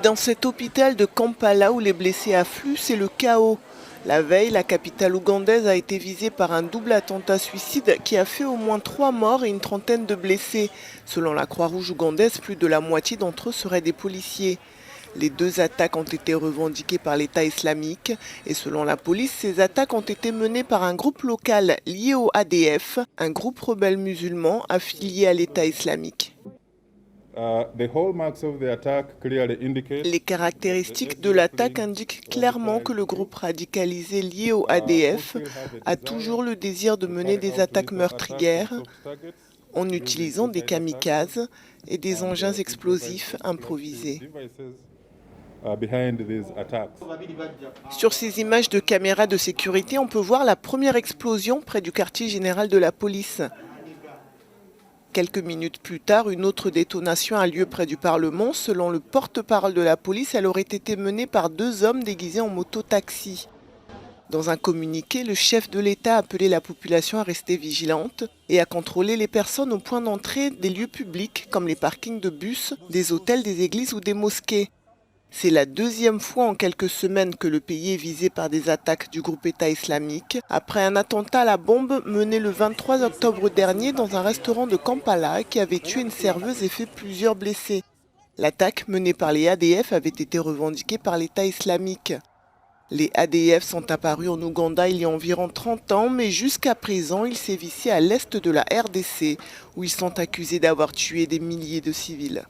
Dans cet hôpital de Kampala où les blessés affluent, c'est le chaos. La veille, la capitale ougandaise a été visée par un double attentat suicide qui a fait au moins 3 morts et une trentaine de blessés. Selon la Croix-Rouge ougandaise, plus de la moitié d'entre eux seraient des policiers. Les 2 attaques ont été revendiquées par l'État islamique et selon la police, ces attaques ont été menées par un groupe local lié au ADF, un groupe rebelle musulman affilié à l'État islamique. Les caractéristiques de l'attaque indiquent clairement que le groupe radicalisé lié au ADF a toujours le désir de mener des attaques meurtrières en utilisant des kamikazes et des engins explosifs improvisés. Sur ces images de caméras de sécurité, on peut voir la première explosion près du quartier général de la police. Quelques minutes plus tard, une autre détonation a lieu près du Parlement. Selon le porte-parole de la police, elle aurait été menée par 2 hommes déguisés en moto-taxi. Dans un communiqué, le chef de l'État a appelé la population à rester vigilante et à contrôler les personnes au point d'entrée des lieux publics comme les parkings de bus, des hôtels, des églises ou des mosquées. C'est la 2e fois en quelques semaines que le pays est visé par des attaques du groupe État islamique, après un attentat à la bombe mené le 23 octobre dernier dans un restaurant de Kampala qui avait tué une serveuse et fait plusieurs blessés. L'attaque menée par les ADF avait été revendiquée par l'État islamique. Les ADF sont apparus en Ouganda il y a environ 30 ans, mais jusqu'à présent, ils sévissaient à l'est de la RDC, où ils sont accusés d'avoir tué des milliers de civils.